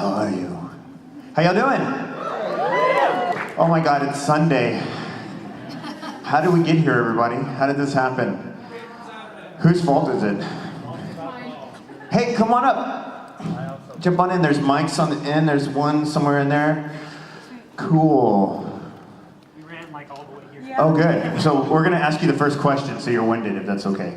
How are you? How y'all doing? Oh my God, it's Sunday. How did we get here, everybody? How did this happen? Whose fault is it? Hey, come on up. Jump on in. There's mics on the end. There's one somewhere in there. Cool. We ran like all the way here. Oh, good. So we're going to ask you the first question, so you're winded, if that's okay.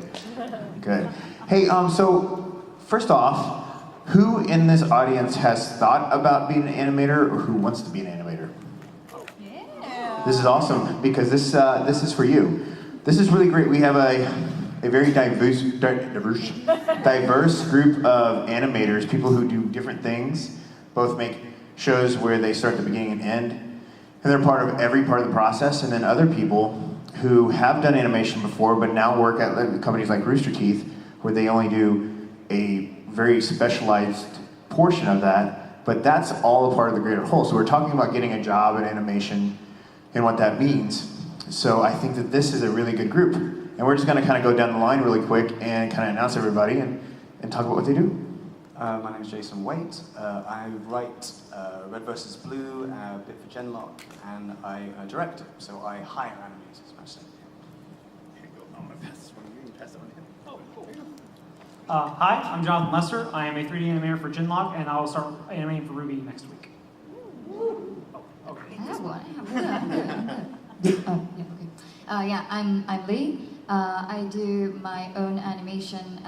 Good. Hey, so first off, who in this audience has thought about being an animator, or who wants to be an animator? Yeah. This is awesome, because this is for you. This is really great. We have a very diverse group of animators, people who do different things, both make shows where they start the beginning and end, and they're part of every part of the process, and then other people who have done animation before, but now work at companies like Rooster Teeth, where they only do a very specialized portion of that, but that's all a part of the greater whole. So we're talking about getting a job in animation and what that means. So I think that this is a really good group. And we're just gonna kind of go down the line really quick and kind of announce everybody and talk about what they do. My name is Jason Waite. I write Red vs. Blue, a bit for Genlock, and I direct it. So I hire animators, mostly. Here you go. I'm gonna pass this one to you and pass it on to him. Oh, cool. Hi, I'm Jonathan Lester. I am a 3D animator for Genlock, and I will start animating for Ruby next week. Oh, okay. I have one. Yeah, I'm Lee. I do my own animation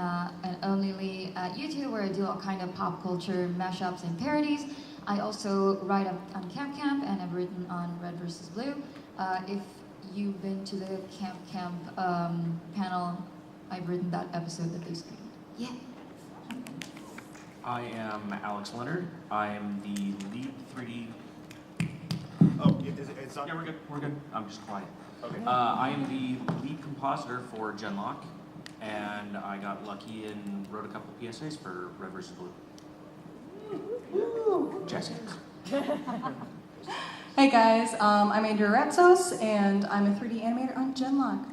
and only Lee at YouTube, where I do all kind of pop culture mashups and parodies. I also write on Camp and I've written on Red vs. Blue. If you've been to the Camp panel, I've written that episode that they screened. Yeah. I am Alex Leonard. I am the lead 3D. Oh, it's on. Yeah, we're good. We're good. I'm just quiet. Okay. I am the lead compositor for Genlock, and I got lucky and wrote a couple of PSAs for Red vs. Blue. Jesse. Hey guys, I'm Andrea Ratsos, and I'm a 3D animator on Genlock.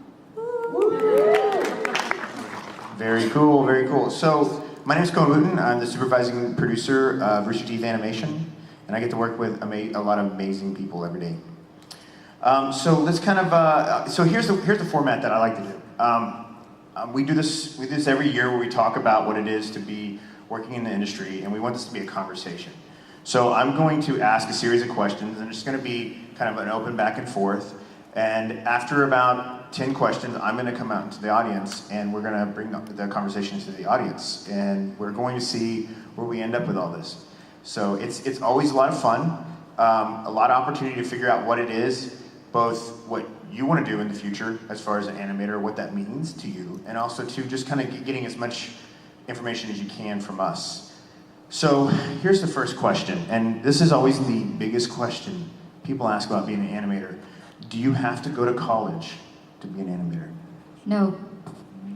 Very cool, very cool. So, my name is Cohen Wooten. I'm the supervising producer of Rooster Teeth Animation, and I get to work with a lot of amazing people every day. So let's kind of, so here's the format that I like to do. We do this every year, where we talk about what it is to be working in the industry, and we want this to be a conversation. So I'm going to ask a series of questions, and it's going to be kind of an open back and forth. And after about 10 questions, I'm going to come out into the audience, and we're going to bring up the conversation to the audience, and we're going to see where we end up with all this. So it's always a lot of fun, a lot of opportunity to figure out what it is, both what you want to do in the future as far as an animator, what that means to you, and also to just kind of getting as much information as you can from us. So here's the first question, and this is always the biggest question people ask about being an animator. Do you have to go to college to be an animator? No.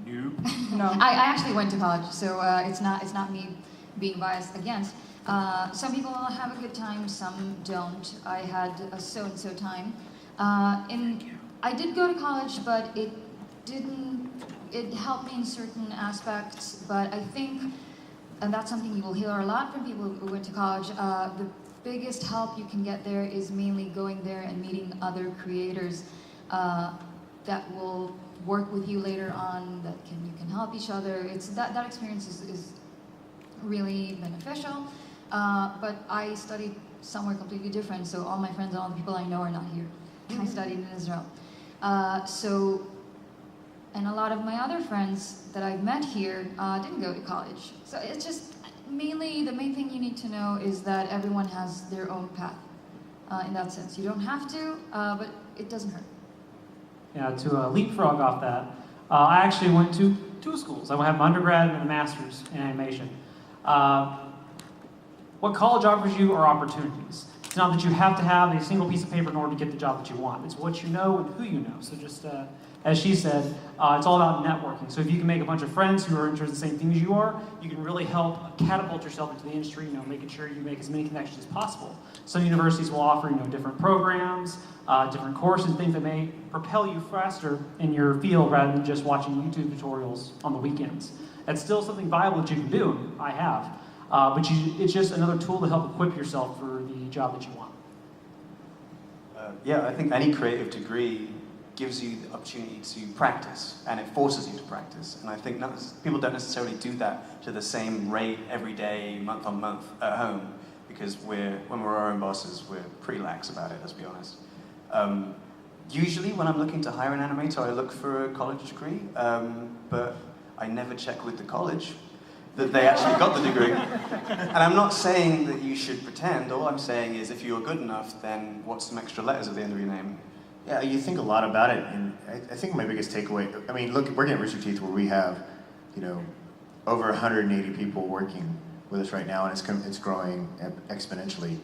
Nope. No. I actually went to college, so it's not me being biased against. Some people have a good time, some don't. I had a so-and-so time. I did go to college, but it helped me in certain aspects, but I think, and that's something you will hear a lot from people who went to college, the biggest help you can get there is mainly going there and meeting other creators that will work with you later on, that you can help each other. That experience is really beneficial, but I studied somewhere completely different, so all my friends and all the people I know are not here. I studied in Israel. And a lot of my other friends that I've met here didn't go to college. So it's just, mainly, the main thing you need to know is that everyone has their own path in that sense. You don't have to, but it doesn't hurt. Yeah, to leapfrog off that, I actually went to 2 schools. I have my undergrad and a master's in animation. What college offers you are opportunities. It's not that you have to have a single piece of paper in order to get the job that you want. It's what you know and who you know. So just, as she said, it's all about networking. So if you can make a bunch of friends who are interested in the same thing as you are, you can really help catapult yourself into the industry, making sure you make as many connections as possible. Some universities will offer, different programs, different courses, things that may propel you faster in your field rather than just watching YouTube tutorials on the weekends. That's still something viable that you can do, and I have. It's just another tool to help equip yourself for the job that you want. Yeah, I think any creative degree gives you the opportunity to practice, and it forces you to practice. And I think people don't necessarily do that to the same rate every day, month on month at home, because when we're our own bosses, we're pretty lax about it, let's be honest. Usually when I'm looking to hire an animator, I look for a college degree, but I never check with the college that they actually got the degree. And I'm not saying that you should pretend. All I'm saying is if you're good enough, then what's some extra letters at the end of your name? Yeah, you think a lot about it, and I think my biggest takeaway, I mean, look, working at Rooster Teeth where we have, over 180 people working with us right now, and it's growing exponentially.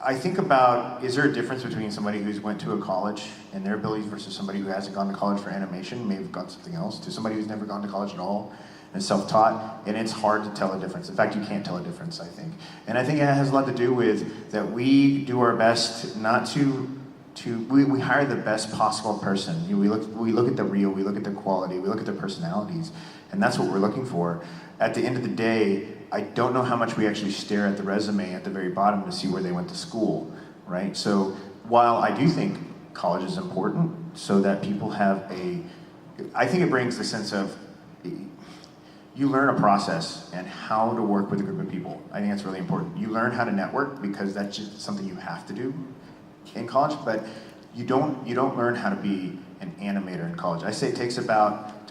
I think about, is there a difference between somebody who's went to a college and their abilities versus somebody who hasn't gone to college for animation, maybe gone something else, to somebody who's never gone to college at all and self-taught, and it's hard to tell a difference. In fact, you can't tell a difference, I think. And I think it has a lot to do with that we do our best not to we hire the best possible person. We look at the real, we look at the quality, we look at their personalities, and that's what we're looking for. At the end of the day, I don't know how much we actually stare at the resume at the very bottom to see where they went to school, right? So while I do think college is important so that people have I think it brings the sense of, you learn a process and how to work with a group of people. I think that's really important. You learn how to network because that's just something you have to do in college, but you don't learn how to be an animator in college. I say it takes to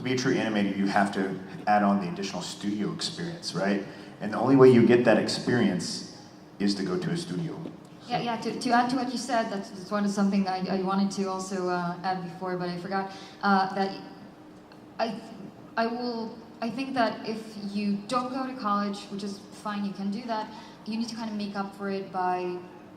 be a true animator, you have to add on the additional studio experience, right? And the only way you get that experience is to go to a studio. Yeah. To add to what you said, that's something I wanted to also add before, but I forgot that I think that if you don't go to college, which is fine, you can do that, you need to kind of make up for it by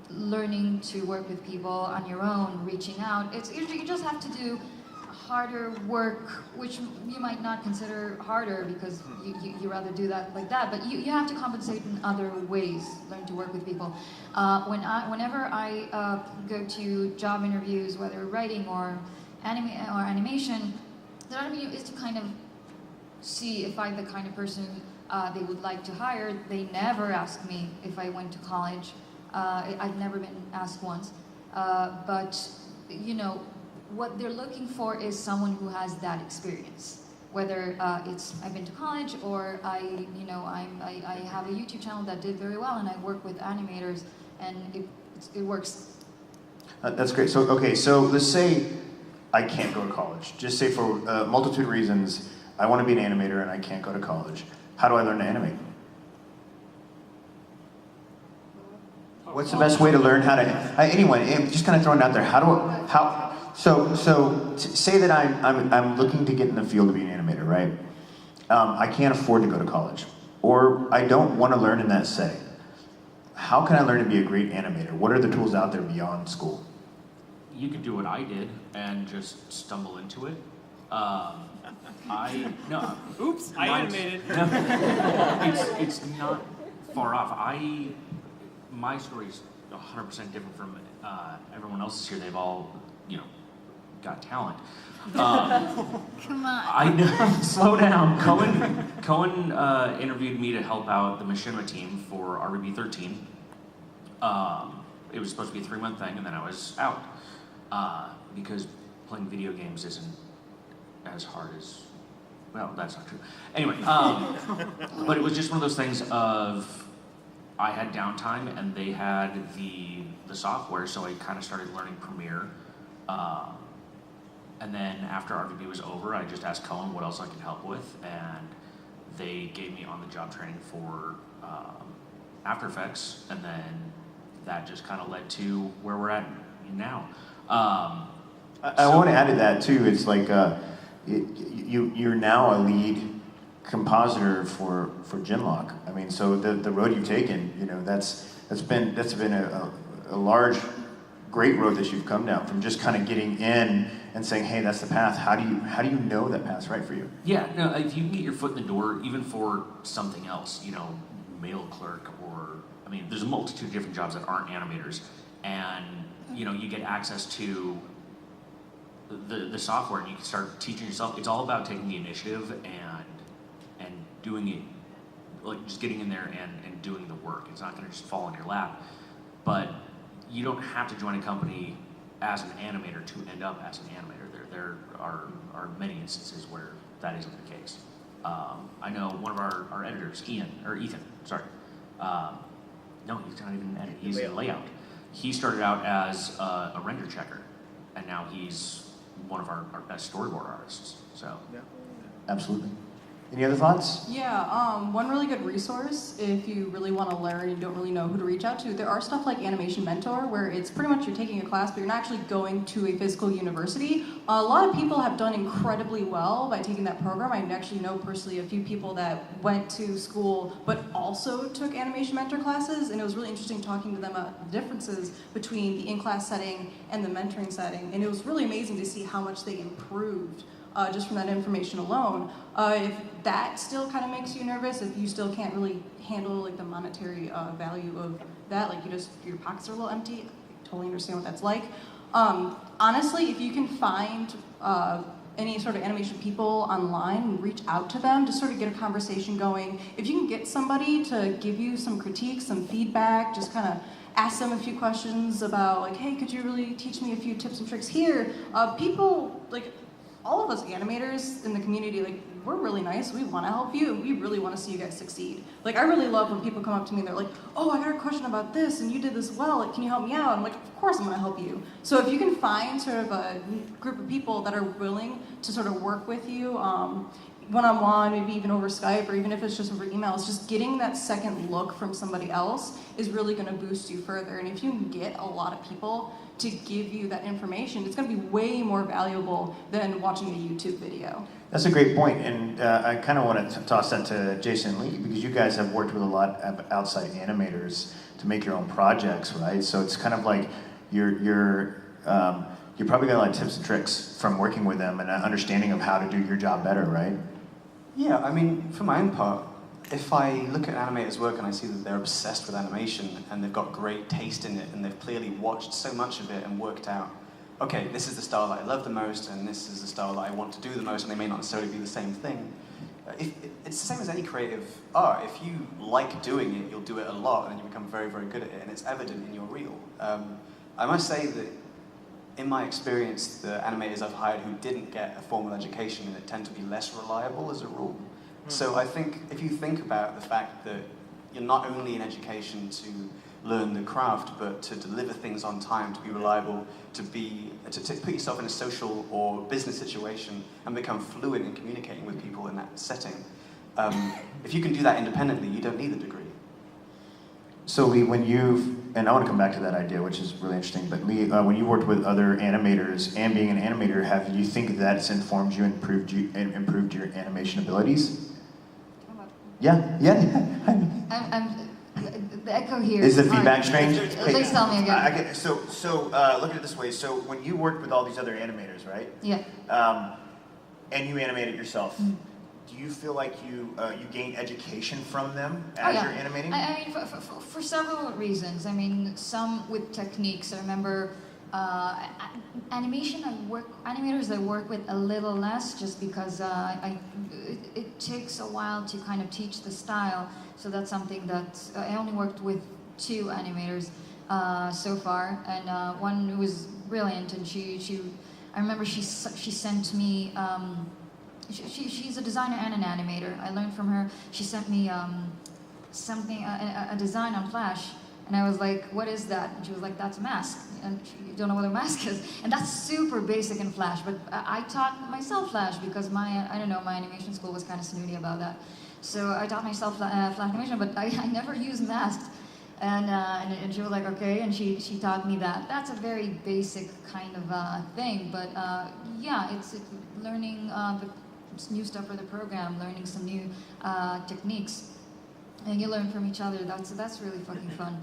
learning to work with people on your own, reaching out. You just have to do harder work, which you might not consider harder because you rather do that like that, but you have to compensate in other ways, learn to work with people. Whenever I go to job interviews, whether writing or animation, the interview is to kind of see if I'm the kind of person they would like to hire. They never ask me if I went to college. I've never been asked once, but what they're looking for is someone who has that experience. Whether it's I've been to college or I have a YouTube channel that did very well and I work with animators and it works. That's great. So let's say I can't go to college. Just say for a multitude of reasons, I want to be an animator and I can't go to college. How do I learn to animate? What's the best way to learn how to? Anyone, just kind of throwing it out there. Say that I'm looking to get in the field to be an animator, right? I can't afford to go to college, or I don't want to learn in that setting. How can I learn to be a great animator? What are the tools out there beyond school? You could do what I did and just stumble into it. Oops, I animated. It's not far off. My story is 100% different from everyone else's here. They've all, got talent. Come on. I know. Slow down. Cohen interviewed me to help out the Machinima team for RBB 13. It was supposed to be a 3-month thing, and then I was out because playing video games isn't as hard as. Well, that's not true. Anyway, but it was just one of those things of I had downtime and they had the software, so I kind of started learning Premiere. And then after RVB was over, I just asked Cohen what else I could help with, and they gave me on-the-job training for After Effects, and then that just kind of led to where we're at now. I want to add to that too. It's like you're now a lead compositor for Genlock. I mean, so the road you've taken, that's been a large, great road that you've come down from just kind of getting in and saying, hey, that's the path. How do you know that path's right for you? Yeah, no, if you can get your foot in the door, even for something else, mail clerk there's a multitude of different jobs that aren't animators, and you get access to the software and you can start teaching yourself. It's all about taking the initiative and doing it like just getting in there and doing the work. It's not going to just fall in your lap. But you don't have to join a company as an animator to end up as an animator. There are many instances where that isn't the case. I know one of our editors, Ethan, sorry. No, he's not even an editor, he's a layout. He started out as a render checker, and now he's one of our best storyboard artists, so. Yeah. Absolutely. Any other thoughts? Yeah, one really good resource if you really want to learn and don't really know who to reach out to, there are stuff like Animation Mentor where it's pretty much you're taking a class but you're not actually going to a physical university. A lot of people have done incredibly well by taking that program. I actually know personally a few people that went to school but also took Animation Mentor classes, and it was really interesting talking to them about the differences between the in-class setting and the mentoring setting, and it was really amazing to see how much they improved just from that information alone. If that still kind of makes you nervous, if you still can't really handle like the monetary value of that, like your pockets are a little empty, I totally understand what that's like. Honestly, if you can find any sort of animation people online and reach out to them to sort of get a conversation going, if you can get somebody to give you some critiques, some feedback, just kind of ask them a few questions about like, hey, could you really teach me a few tips and tricks here? People, like, all of us animators in the community, like, we're really nice, we want to help you, we really want to see you guys succeed. Like, I really love when people come up to me and they're like, oh, I got a question about this, and you did this well, like, can you help me out? I'm like, of course I'm going to help you. So if you can find sort of a group of people that are willing to sort of work with you, one-on-one, maybe even over Skype, or even if it's just over emails, just getting that second look from somebody else is really going to boost you further. And if you can get a lot of people to give you that information, it's going to be way more valuable than watching a YouTube video. That's a great point, and I kind of want to toss that to Jason Lee, because you guys have worked with a lot of outside animators to make your own projects, right? So it's kind of like you're probably got a lot of tips and tricks from working with them and an understanding of how to do your job better, right? Yeah, I mean, for my own part, if I look at animators' work and I see that they're obsessed with animation and they've got great taste in it and they've clearly watched so much of it and worked out, okay, this is the style that I love the most and this is the style that I want to do the most, and they may not necessarily be the same thing. It's the same as any creative art. If you like doing it, you'll do it a lot and you become very, very good at it, and it's evident in your reel. I must say that in my experience, the animators I've hired who didn't get a formal education tend to be less reliable as a rule. So I think if you think about the fact that you're not only in education to learn the craft, but to deliver things on time, to be reliable, to put yourself in a social or business situation and become fluent in communicating with people in that setting. If you can do that independently, you don't need a degree. So Lee, and I want to come back to that idea, which is really interesting, but Lee, when you worked with other animators and being an animator, have you think that's informed you and improved your animation abilities? Yeah. The echo here Is the hard. feedback strange? Please tell me again. So look at it this way. So when you worked with all these other animators, right? Yeah. And you animated yourself, do you feel like you gain education from them as you're animating? I mean, for several reasons. I mean, some with techniques. I remember animators I work with a little less, just because it takes a while to kind of teach the style. So that's something that I only worked with 2 animators so far, and one who was brilliant, and I remember she sent me. She's a designer and an animator. I learned from her. She sent me something, a design on Flash, and I was like, what is that? And she was like, that's a mask. And you don't know what a mask is. And that's super basic in Flash, but I taught myself Flash because my animation school was kind of snooty about that. So I taught myself Flash animation, but I never used masks. And she was like, okay, and she taught me that. That's a very basic kind of thing, but yeah, it's learning the new stuff for the program, learning some new techniques, and you learn from each other. That's really fucking fun.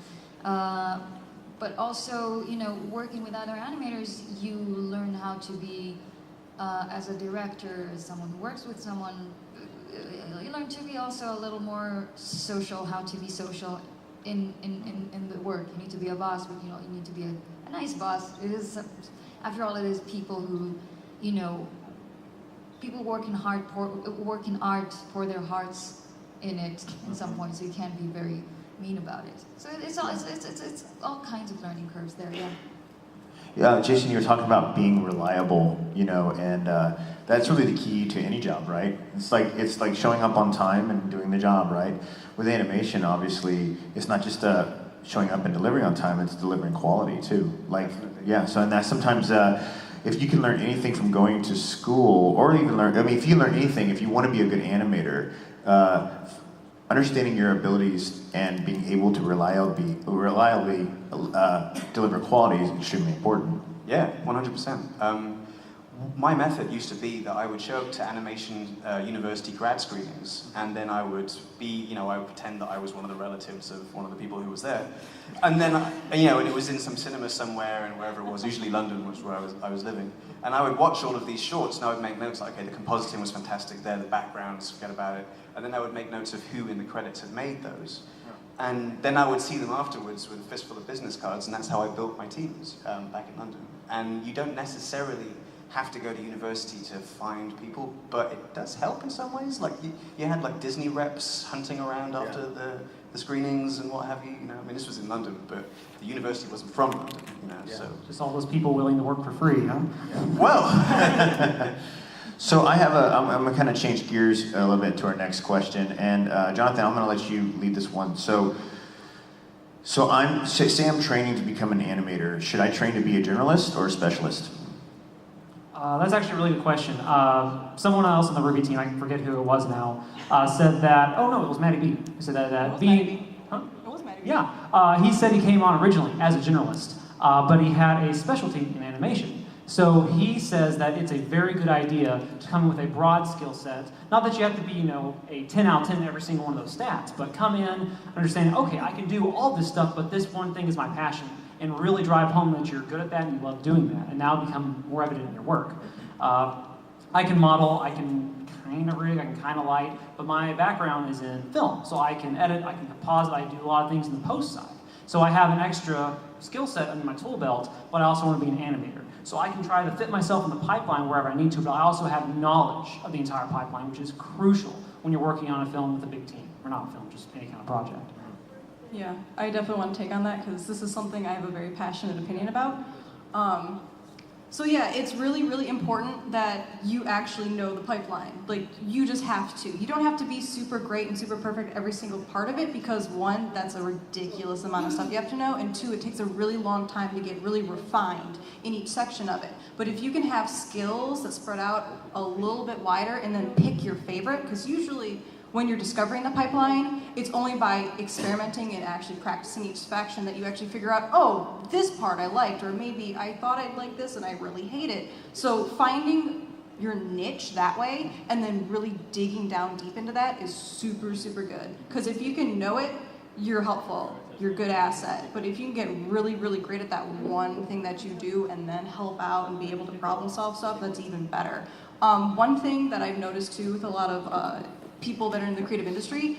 But also, working with other animators, you learn how to be, as a director, as someone who works with someone, you learn to be also a little more social, how to be social in the work. You need to be a boss, but you need to be a nice boss. It is, after all, it is people who, people working art for their hearts in it in some points, so you can't be very mean about it. So it's all kinds of learning curves there, yeah. Yeah, Jason, you were talking about being reliable, you know, and that's really the key to any job, right? It's like showing up on time and doing the job, right? With animation, obviously, it's not just showing up and delivering on time; it's delivering quality too. Like, yeah. So, and that's sometimes if you can learn anything from going to school, or even learn. I mean, if you learn anything, if you want to be a good animator. Understanding your abilities and being able to reliably deliver quality is extremely important. Yeah, 100%. My method used to be that I would show up to animation university grad screenings, and then I would I would pretend that I was one of the relatives of one of the people who was there. And then, and it was in some cinema somewhere, and wherever it was, usually London was where I was living. And I would watch all of these shorts, and I would make notes like, okay, the compositing was fantastic there, the backgrounds, forget about it. And then I would make notes of who in the credits had made those. And then I would see them afterwards with a fistful of business cards, and that's how I built my teams back in London. And you don't necessarily have to go to university to find people, but it does help in some ways. Like you had like Disney reps hunting around after the screenings and what have you. I mean, this was in London, but the university wasn't from London. So Just all those people willing to work for free, huh? well. So I'm gonna kind of change gears a little bit to our next question, and Jonathan, I'm gonna let you lead this one. So say I'm training to become an animator. Should I train to be a generalist or a specialist? That's actually a really good question. Someone else on the Ruby team, I forget who it was now, said that, oh no, it was Matty B. He said that being, huh? It was Matty B. Yeah, he said he came on originally as a generalist, but he had a specialty in animation. So he says that it's a very good idea to come in with a broad skill set. Not that you have to be, a 10 out of 10 in every single one of those stats, but come in understanding, okay, I can do all this stuff, but this one thing is my passion, and really drive home that you're good at that and you love doing that, and now become more evident in your work. I can model, I can kind of rig, I can kind of light, but my background is in film, so I can edit, I can composite, I do a lot of things in the post side. So I have an extra skill set under my tool belt, but I also want to be an animator. So I can try to fit myself in the pipeline wherever I need to, but I also have knowledge of the entire pipeline, which is crucial when you're working on a film with a big team. Or not a film, just any kind of project. Yeah, I definitely want to take on that because this is something I have a very passionate opinion about. So yeah, it's really, really important that you actually know the pipeline. Like, you just have to. You don't have to be super great and super perfect every single part of it because one, that's a ridiculous amount of stuff you have to know, and two, it takes a really long time to get really refined in each section of it. But if you can have skills that spread out a little bit wider and then pick your favorite, because usually when you're discovering the pipeline, it's only by experimenting and actually practicing each faction that you actually figure out, oh, this part I liked, or maybe I thought I'd like this and I really hate it. So finding your niche that way and then really digging down deep into that is super, super good. Because if you can know it, you're helpful, you're a good asset. But if you can get really, really great at that one thing that you do and then help out and be able to problem solve stuff, that's even better. One thing that I've noticed too with a lot of people that are in the creative industry,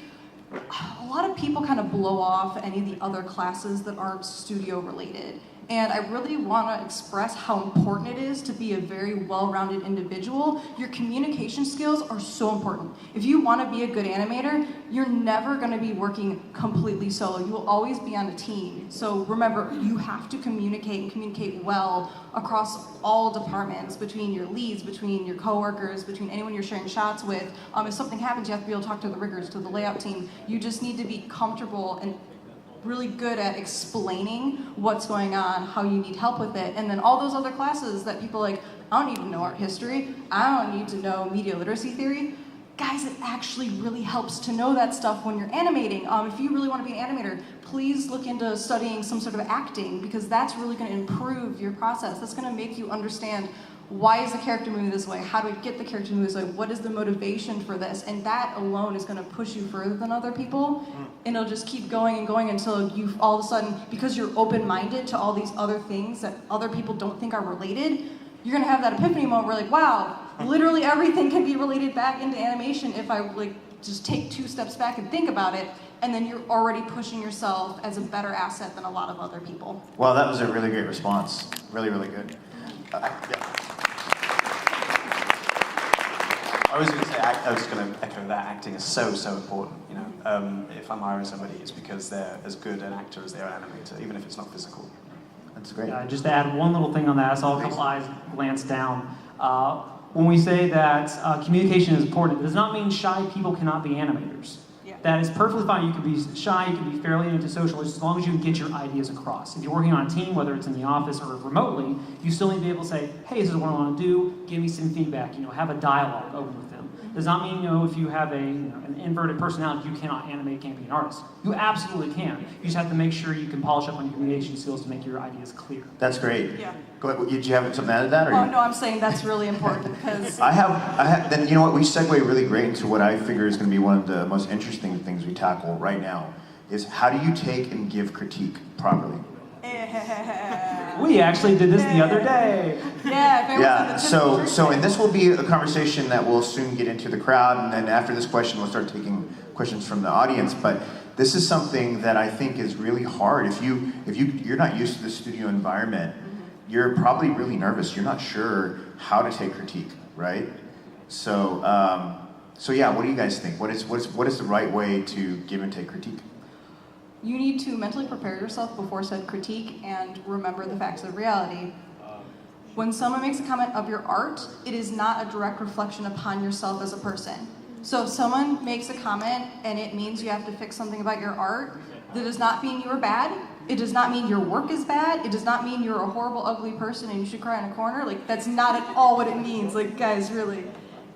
a lot of people kind of blow off any of the other classes that aren't studio related. And I really want to express how important it is to be a very well-rounded individual. Your communication skills are so important. If you want to be a good animator, you're never going to be working completely solo. You will always be on a team. So remember, you have to communicate and communicate well across all departments, between your leads, between your coworkers, between anyone you're sharing shots with. If something happens, you have to be able to talk to the riggers, to the layout team. You just need to be comfortable and really good at explaining what's going on, how you need help with it. And then all those other classes that people like, I don't need to know art history, I don't need to know media literacy theory. Guys, it actually really helps to know that stuff when you're animating. If you really want to be an animator, please look into studying some sort of acting, because that's really going to improve your process. That's going to make you understand, why is the character moving this way? How do we get the character to move this way? What is the motivation for this? And that alone is going to push you further than other people. And it'll just keep going and going until you all of a sudden, because you're open-minded to all these other things that other people don't think are related, you're going to have that epiphany moment where like, wow, literally everything can be related back into animation if I just take 2 steps back and think about it. And then you're already pushing yourself as a better asset than a lot of other people. Well, that was a really great response. Really, really good. Yeah. I was going to say, I was going to echo that. Acting is so important. You know, if I'm hiring somebody, it's because they're as good an actor as they are an animator, even if it's not physical. That's great. Just to add one little thing on that, I saw a couple eyes glance down. When we say that communication is important, it does not mean shy people cannot be animators. Yeah. That is perfectly fine. You can be shy, you can be fairly antisocial, as long as you can get your ideas across. If you're working on a team, whether it's in the office or remotely, you still need to be able to say, hey, this is what I want to do, give me some feedback, have a dialogue open with them. Does not mean, if you have an inverted personality, you cannot animate, can't be an artist. You absolutely can. You just have to make sure you can polish up on your communication skills to make your ideas clear. That's great. Yeah. Go ahead. Did you have something to add to that? Or Oh, no, I'm saying that's really important because... I have, then you know what, we segue really great into what I figure is going to be one of the most interesting things we tackle right now, is how do you take and give critique properly? We actually did this the other day. Yeah, and this will be a conversation that we'll soon get into the crowd, and then after this question, we'll start taking questions from the audience, but this is something that I think is really hard. If you're not used to the studio environment, you're probably really nervous. You're not sure how to take critique, right? So yeah, what do you guys think? What is the right way to give and take critique? You need to mentally prepare yourself before said critique and remember the facts of reality. When someone makes a comment of your art, it is not a direct reflection upon yourself as a person. So if someone makes a comment and it means you have to fix something about your art, that does not mean you are bad. It does not mean your work is bad. It does not mean you're a horrible, ugly person and you should cry in a corner. Like, that's not at all what it means. Like, guys, really.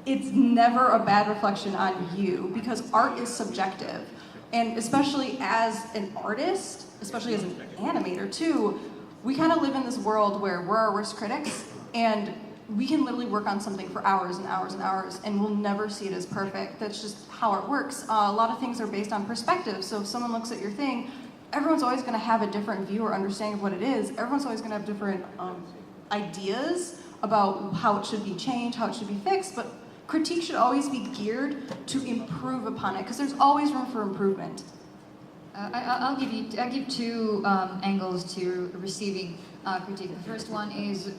It's never a bad reflection on you because art is subjective. And especially as an artist, especially as an animator too, we kind of live in this world where we're our worst critics and we can literally work on something for hours and hours and hours and we'll never see it as perfect. That's just how it works. A lot of things are based on perspective. So if someone looks at your thing, everyone's always going to have a different view or understanding of what it is. Everyone's always going to have different ideas about how it should be changed, how it should be fixed, but critique should always be geared to improve upon it, because there's always room for improvement. I'll give two angles to receiving critique. The first one is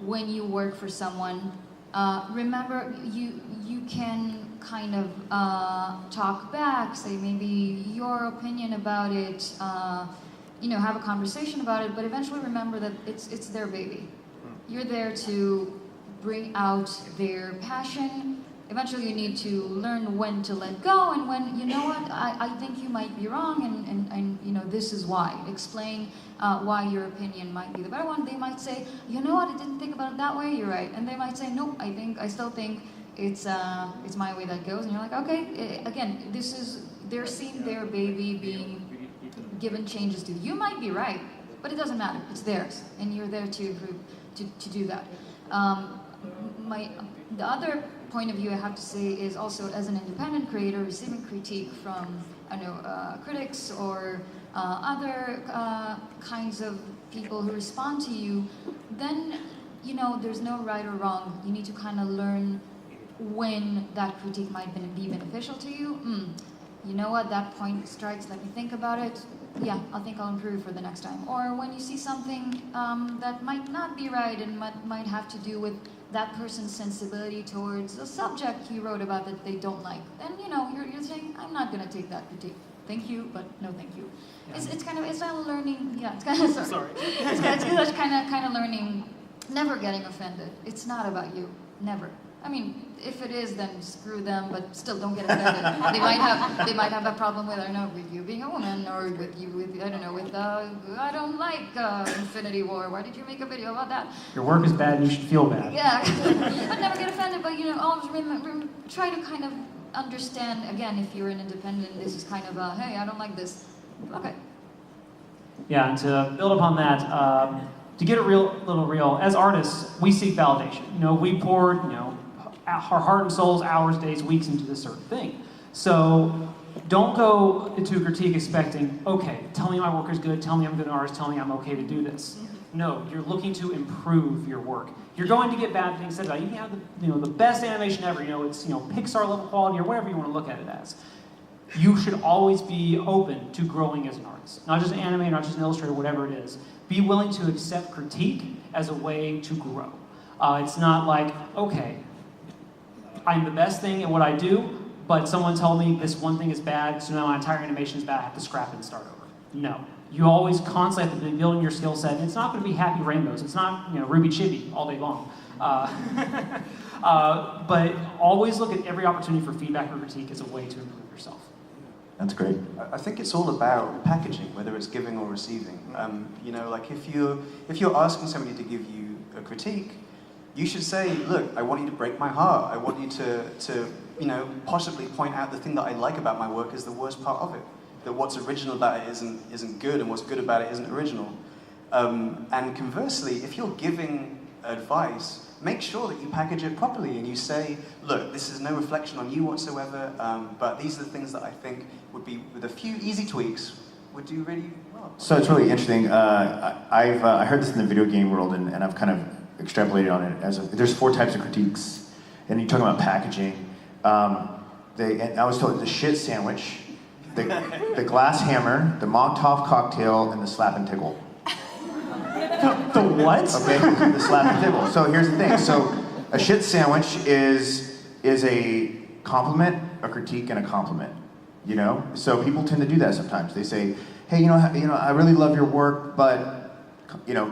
when you work for someone, remember you can kind of talk back, say maybe your opinion about it, have a conversation about it, but eventually remember that it's their baby. You're there to bring out their passion. Eventually you need to learn when to let go and when, I think you might be wrong and this is why. Explain why your opinion might be the better one. They might say, you know what, I didn't think about it that way, you're right. And they might say, nope, I still think it's my way that goes. And you're like, okay, again, they're seeing their baby being given changes to. You might be right, but it doesn't matter, it's theirs. And you're there to do that. The other point of view I have to say is also as an independent creator receiving critique from critics or other kinds of people who respond to you, then there's no right or wrong. You need to kind of learn when that critique might be beneficial to you. You know what, that point strikes, let me think about it. Yeah, I think I'll improve for the next time. Or when you see something that might not be right and might have to do with that person's sensibility towards a subject you wrote about that they don't like, then you're saying, I'm not gonna take that critique. Thank you, but no thank you. Yeah. It's kind of learning. Yeah, it's kind of sorry. It's kind of learning, never getting offended. It's not about you, never. I mean, if it is, then screw them, but still don't get offended. They might have a problem with, with you being a woman, or with I don't like Infinity War. Why did you make a video about that? Your work is bad and you should feel bad. Yeah, but never get offended, but always remember, try to kind of understand, again, if you're an independent, this is kind of hey, I don't like this. Okay. Yeah, and to build upon that, to get a little real, as artists, we seek validation. We poured, our heart and souls, hours, days, weeks into this certain thing. So don't go into a critique expecting, okay, tell me my work is good, tell me I'm a good artist, tell me I'm okay to do this. No, you're looking to improve your work. You're going to get bad things said about you. You can have the best animation ever, it's Pixar level quality or whatever you want to look at it as. You should always be open to growing as an artist. Not just an animator, not just an illustrator, whatever it is. Be willing to accept critique as a way to grow. It's not like, okay, I'm the best thing at what I do, but someone told me this one thing is bad, so now my entire animation is bad, I have to scrap it and start over. No. You always constantly have to be building your skill set, and it's not going to be happy rainbows. It's not, Ruby chibi all day long. But always look at every opportunity for feedback or critique as a way to improve yourself. That's great. I think it's all about packaging, whether it's giving or receiving. Like if you're asking somebody to give you a critique, you should say, look, I want you to break my heart. I want you to possibly point out the thing that I like about my work is the worst part of it. That what's original about it isn't good, and what's good about it isn't original. And conversely, if you're giving advice, make sure that you package it properly and you say, look, this is no reflection on you whatsoever, but these are the things that I think would be, with a few easy tweaks, would do really well. So it's really interesting. I heard this in the video game world, and I've kind of extrapolated on it. There's 4 types of critiques, and you're talking about packaging. And I was told the shit sandwich, the glass hammer, the Molotov cocktail, and the slap and tickle. The what? Okay, the slap and tickle. So here's the thing. So a shit sandwich is a compliment, a critique, and a compliment. So people tend to do that sometimes. They say, hey, I really love your work, but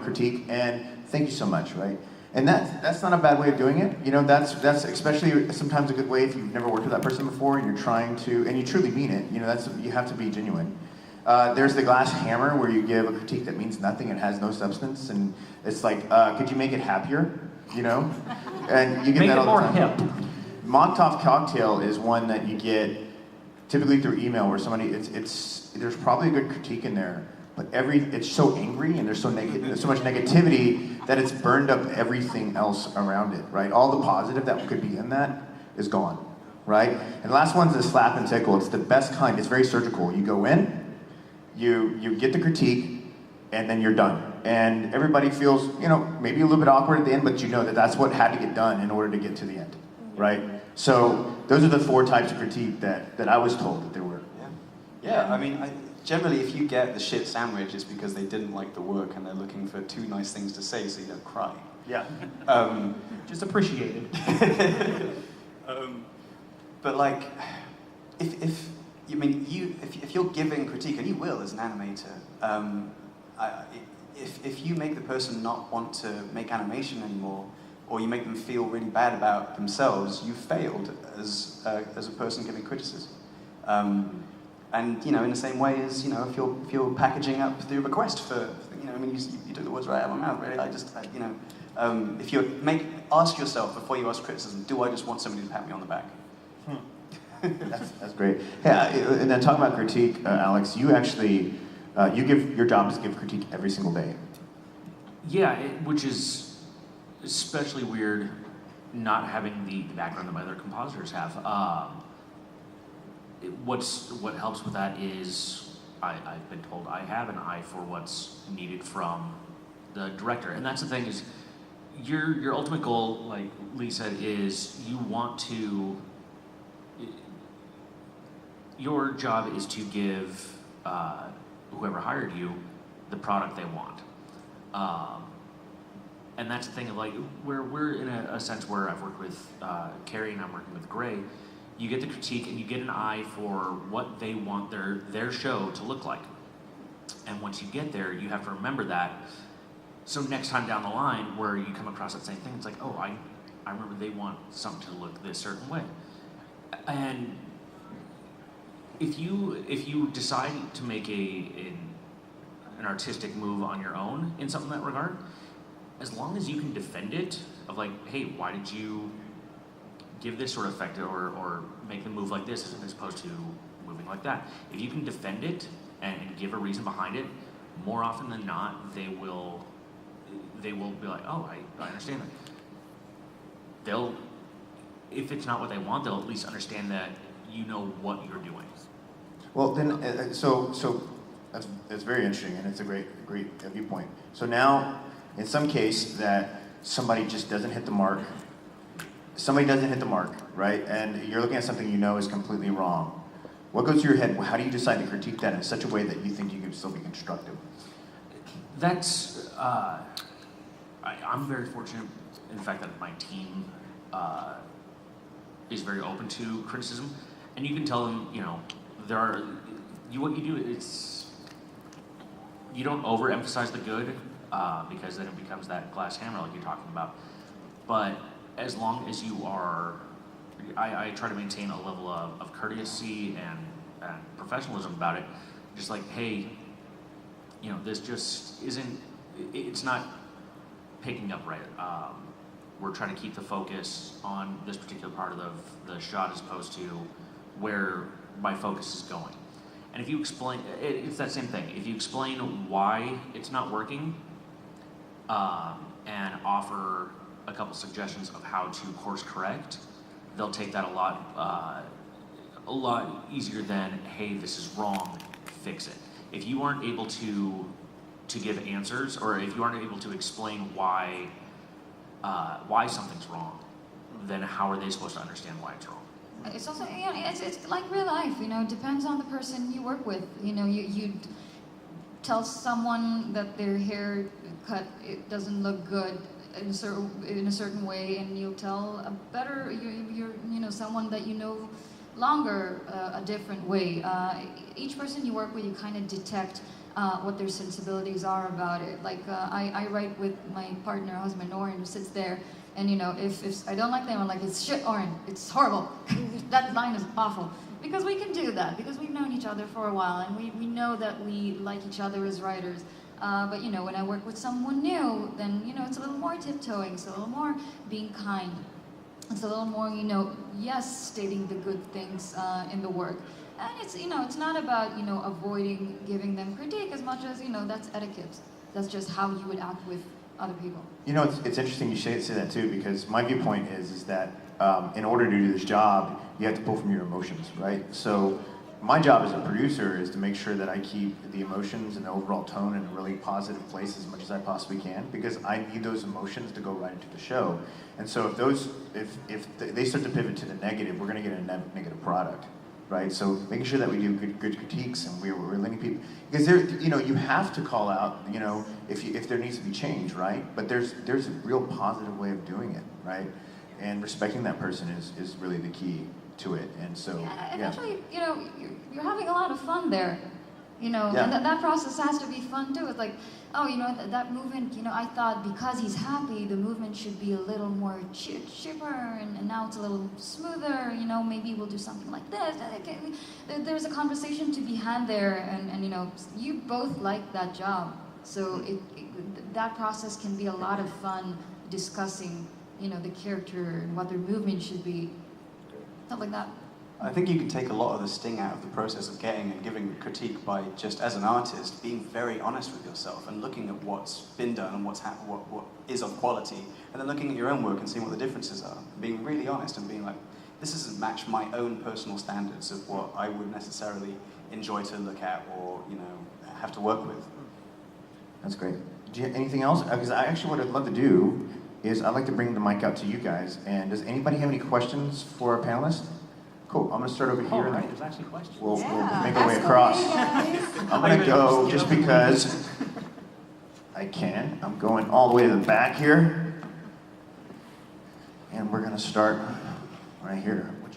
critique and thank you so much, right? And that's not a bad way of doing it. That's especially sometimes a good way if you've never worked with that person before and you're trying to, and you truly mean it. You have to be genuine. There's the glass hammer where you give a critique that means nothing and has no substance, and it's like, could you make it happier? And you get Make that it all more the time. hip. Molotov cocktail is one that you get typically through email where somebody there's probably a good critique in there, but it's so angry and there's so much negativity that it's burned up everything else around it, right? All the positive that could be in that is gone, right? And the last one's the slap and tickle. It's the best kind. It's very surgical. You go in, you get the critique, and then you're done. And everybody feels, maybe a little bit awkward at the end, but that's what had to get done in order to get to the end, right? So those are the 4 types of critique that I was told that there were. Yeah. I mean, generally, if you get the shit sandwich, it's because they didn't like the work and they're looking for 2 nice things to say so you don't cry. Yeah. Just appreciate it. But like, if you're giving critique, and you will as an animator, if you make the person not want to make animation anymore, or you make them feel really bad about themselves, you failed as a person giving criticism. And in the same way as if you're packaging up the request for you took the words right out of my mouth. Really, if you ask yourself before you ask criticism, do I just want somebody to pat me on the back? That's great. Yeah, and then talking about critique, Alex, you actually your job is to give critique every single day. Yeah, which is especially weird, not having the background that my other compositors have. What helps with that is I've been told I have an eye for what's needed from the director, and that's the thing is your ultimate goal, like Lee said, is you want to. Your job is to give whoever hired you the product they want. And that's the thing of like, where we're in a sense where I've worked with Carrie and I'm working with Gray, you get the critique and you get an eye for what they want their show to look like. And once you get there, you have to remember that. So next time down the line where you come across that same thing, it's like, oh, I remember they want something to look this certain way. And if you decide to make an artistic move on your own in something in that regard, as long as you can defend it, of like, hey, why did you give this sort of effect or make them move like this as opposed to moving like that? If you can defend it and give a reason behind it, more often than not, they will be like, oh, I understand that. If it's not what they want, they'll at least understand that you know what you're doing. Well, then, so that's very interesting, and it's a great viewpoint. So now, in some case, that somebody just doesn't hit the mark. Somebody doesn't hit the mark, right? And you're looking at something you know is completely wrong. What goes through your head? How do you decide to critique that in such a way that you think you can still be constructive? That's I'm very fortunate in the fact that my team is very open to criticism, and you can tell them, you know, what you do is you don't overemphasize the good because then it becomes that glass hammer like you're talking about. But as long as you are, I try to maintain a level of courtesy and professionalism about it. Just like, hey, you know, this just isn't, it's not picking up right. We're trying to keep the focus on this particular part of the shot as opposed to where my focus is going. And if you explain, it's that same thing. If you explain why it's not working and offer a couple suggestions of how to course correct, they'll take that a lot easier than, hey, this is wrong, fix it. If you aren't able to give answers, or if you aren't able to explain why something's wrong, then how are they supposed to understand why it's wrong? It's also, you know, it's like real life, you know, it depends on the person you work with. You know, you tell someone that their haircut, it doesn't look good in a certain way, and you'll tell a better, you know, someone that you know longer a different way. Each person you work with, you kind of detect what their sensibilities are about it. Like I write with my partner, husband Oren, who sits there, and you know, if I don't like them, I'm like, it's shit, Oren, it's horrible. That line is awful. Because we can do that, because we've known each other for a while, and we know that we like each other as writers. But you know, when I work with someone new, then you know, it's a little more tiptoeing, it's a little more being kind. It's a little more, you know, yes, stating the good things in the work. And it's, you know, it's not about, you know, avoiding giving them critique as much as, you know, that's etiquette. That's just how you would act with other people. You know, it's interesting you say that too, because my viewpoint is that in order to do this job, you have to pull from your emotions, right? So my job as a producer is to make sure that I keep the emotions and the overall tone in a really positive place as much as I possibly can, because I need those emotions to go right into the show. And so if they start to pivot to the negative, we're going to get a negative product, right? So making sure that we do good critiques and we're letting people, because you know, you have to call out, you know, if there needs to be change, right? But there's a real positive way of doing it, right? And respecting that person is really the key to it. And so yeah, eventually, you know, you're having a lot of fun there, you know, yeah. And that process has to be fun too. It's like, oh, you know, that movement, you know, I thought because he's happy, the movement should be a little more chipper, and now it's a little smoother, you know, maybe we'll do something like this. There's a conversation to be had there, and you know, you both like that job, so that process can be a lot of fun discussing, you know, the character and what their movement should be. Stuff like that. I think you can take a lot of the sting out of the process of getting and giving critique by just, as an artist, being very honest with yourself and looking at what's been done and what is of quality, and then looking at your own work and seeing what the differences are. Being really honest and being like, this doesn't match my own personal standards of what I would necessarily enjoy to look at or, you know, have to work with. That's great. Do you have anything else? Because I actually what I'd love to do is I'd like to bring the mic out to you guys. And does anybody have any questions for our panelists? Cool, I'm gonna start over here. Oh, right, there's actually questions. We'll make our way across. I'm gonna go just because I can. I'm going all the way to the back here. And we're gonna start right here. Which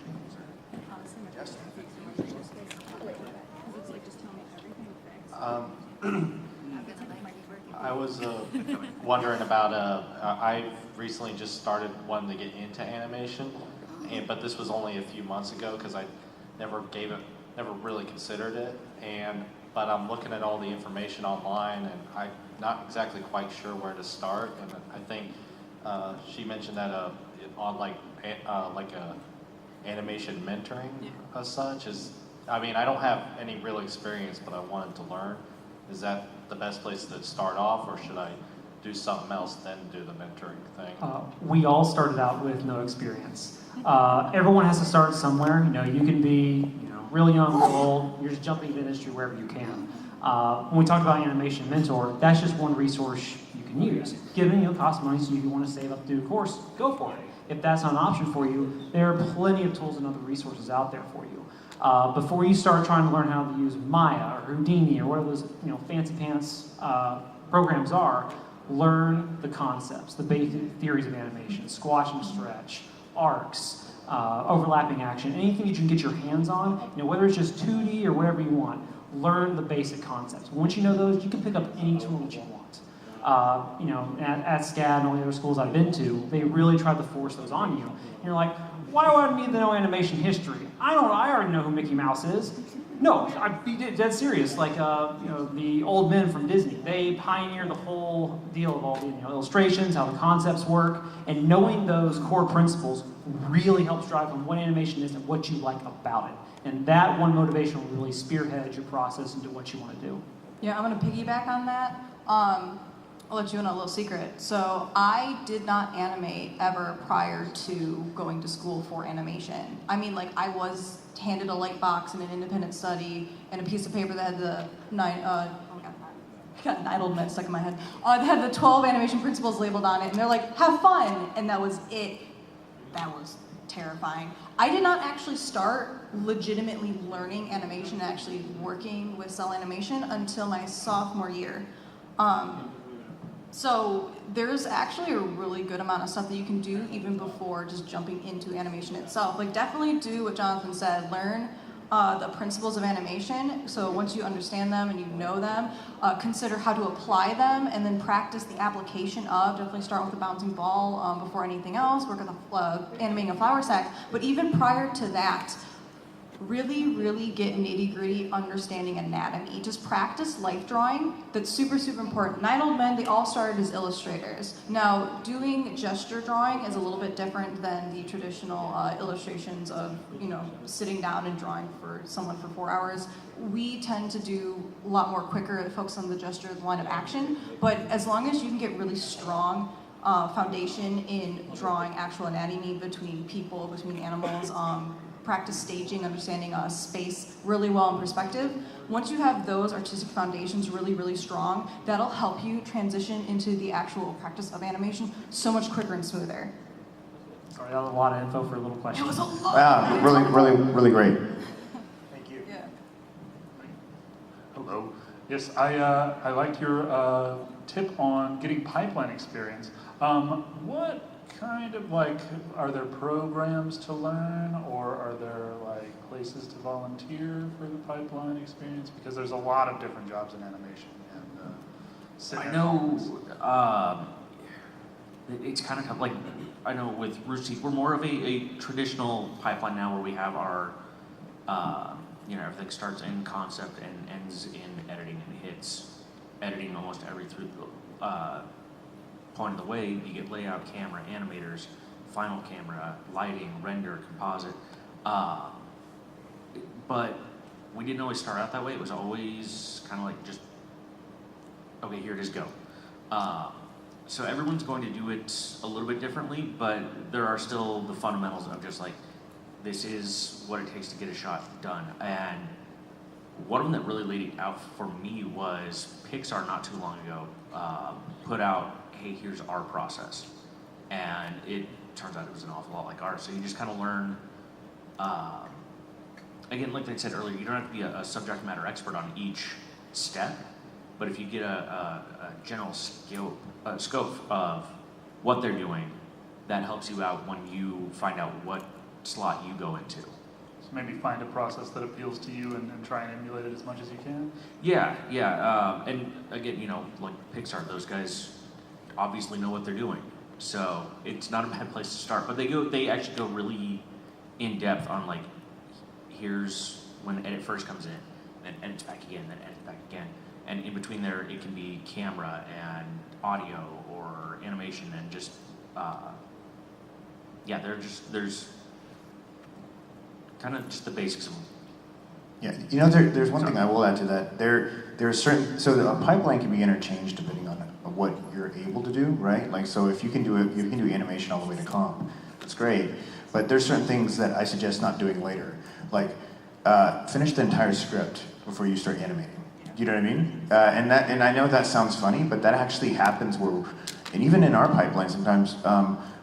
I was wondering about, I've recently just started wanting to get into animation, but this was only a few months ago because I never really considered it, but I'm looking at all the information online and I'm not exactly quite sure where to start, and I think she mentioned that on like a animation mentoring as such is, I mean, I don't have any real experience, but I wanted to learn. Is that the best place to start off, or should I do something else then do the mentoring thing? We all started out with no experience. Everyone has to start somewhere. You know, you can be, you know, really young or old. You're just jumping into the industry wherever you can. When we talk about Animation Mentor, that's just one resource you can use. Given you cost money, so if you want to save up to do a course, go for it. If that's not an option for you, there are plenty of tools and other resources out there for you. Before you start trying to learn how to use Maya or Houdini or whatever those, you know, fancy pants programs are, learn the concepts, the basic theories of animation, squash and stretch, arcs, overlapping action, anything that you can get your hands on, whether it's just 2D or whatever you want, learn the basic concepts. Once you know those, you can pick up any tool that you want. At SCAD and all the other schools I've been to, they really try to force those on you. And you're like, why do I need to know animation history? I already know who Mickey Mouse is. No, I'd be dead serious. Like, the old men from Disney, they pioneered the whole deal of all the illustrations, how the concepts work, and knowing those core principles really helps drive home what animation is and what you like about it. And that one motivation will really spearhead your process into what you want to do. Yeah, I'm going to piggyback on that. I'll let you in on a little secret. So I did not animate ever prior to going to school for animation. I mean, like, I was handed a light box and an independent study and a piece of paper that had the I got 9 old men stuck in my head. That had the 12 animation principles labeled on it, and they're like, have fun, and that was it. That was terrifying. I did not actually start legitimately learning animation and actually working with cell animation until my sophomore year. So there's actually a really good amount of stuff that you can do even before just jumping into animation itself. Like, definitely do what Jonathan said, learn the principles of animation. So once you understand them and you know them, consider how to apply them and then practice the application of. Definitely start with a bouncing ball before anything else, work on animating a flour sack. But even prior to that, really get nitty-gritty understanding anatomy. Just practice life drawing. That's super important. 9 old men, they all started as illustrators. Now, doing gesture drawing is a little bit different than the traditional illustrations of, sitting down and drawing for someone for 4 hours. We tend to do a lot more quicker, focus on the gesture, the line of action. But as long as you can get really strong foundation in drawing actual anatomy between people, between animals, practice staging, understanding space really well in perspective. Once you have those artistic foundations really strong, that'll help you transition into the actual practice of animation so much quicker and smoother. Sorry, that was a lot of info for a little question. It was a lot. Wow, really great. Thank you. Yeah. Hello. Yes, I liked your tip on getting pipeline experience. What kind of, are there programs to learn, or are there places to volunteer for the pipeline experience? Because there's a lot of different jobs in animation. And I know it's kind of tough. Like, I know with Rooster Teeth, we're more of a traditional pipeline now, where we have our, everything starts in concept and ends in editing, and hits editing almost every point of the way. You get layout, camera, animators, final camera, lighting, render, composite. But we didn't always start out that way. It was always kind of like just, okay, here it is, go. So everyone's going to do it a little bit differently, but there are still the fundamentals of just like, this is what it takes to get a shot done. And one of them that really laid it out for me was Pixar not too long ago put out, hey, here's our process. And it turns out it was an awful lot like ours. So you just kind of learn, again, like I said earlier, you don't have to be a subject matter expert on each step, but if you get a general scope of what they're doing, that helps you out when you find out what slot you go into. So maybe find a process that appeals to you and try and emulate it as much as you can. Yeah. And again, like Pixar, those guys obviously know what they're doing. So it's not a bad place to start. But they actually go really in depth on like, here's when edit first comes in, then edits back again, then edits back again. And in between there, it can be camera and audio or animation and just, there's kind of just the basics of them. Yeah, there's one thing I will add to that. There's certain, so a pipeline can be interchanged depending on what you're able to do, right? Like, so if you can do animation all the way to comp, that's great. But there's certain things that I suggest not doing later. Like, finish the entire script before you start animating. You know what I mean? And I know that sounds funny, but that actually happens and even in our pipeline sometimes,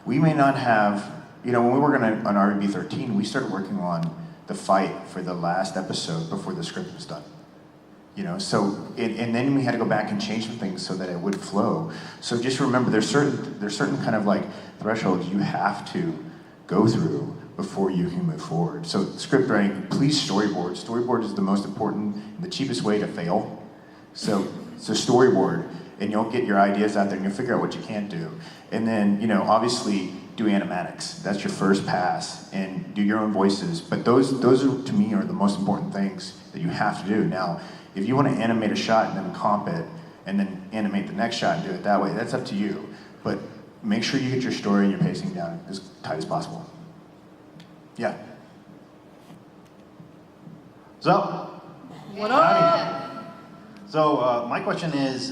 we may not have, when we were on RBB 13, we started working on the fight for the last episode before the script was done. And then we had to go back and change some things so that it would flow. So just remember, there's certain kind of like thresholds you have to go through before you can move forward. So script writing, please storyboard. Storyboard is the most important and the cheapest way to fail. So storyboard, and you'll get your ideas out there and you'll figure out what you can't do. And then, obviously do animatics. That's your first pass, and do your own voices. But those are, to me, are the most important things that you have to do. Now, if you want to animate a shot and then comp it, and then animate the next shot and do it that way, that's up to you. But make sure you get your story and your pacing down as tight as possible. Yeah. So, What up? so my question is,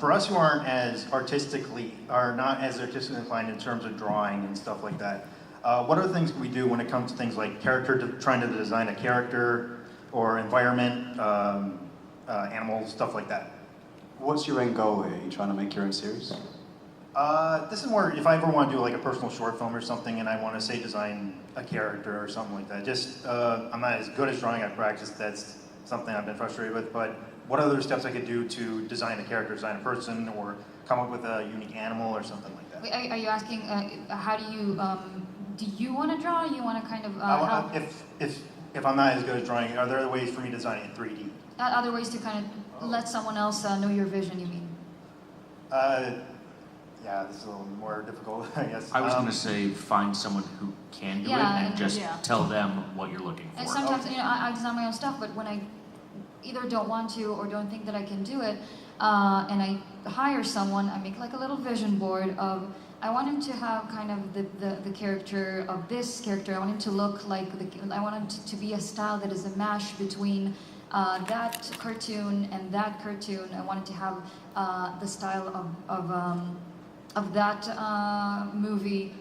for us who aren't as artistically, are not as artistically inclined in terms of drawing and stuff like that, what are the things we do when it comes to things like trying to design a character or environment, animals, stuff like that? What's your end goal here? Are you trying to make your own series? This is more if I ever want to do like a personal short film or something, and I want to say design a character or something like that. Just I'm not as good as drawing. I practice. That's something I've been frustrated with. But what other steps I could do to design a character, design a person, or come up with a unique animal or something like that? Wait, are you asking how do you want to draw? Or you want to kind of help? If I'm not as good at drawing, are there other ways for me to design it in 3D? Other ways to kind of let someone else know your vision, you mean? Yeah, this is a little more difficult, I guess. I was going to say find someone who can do Yeah, it and just yeah. tell them what you're looking for. And sometimes, I design my own stuff, but when I either don't want to or don't think that I can do it, and I hire someone, I make like a little vision board of, I want him to have kind of the character of this character. I want him to look like, I want him to be a style that is a mash between that cartoon and that cartoon. I wanted to have the style of that movie.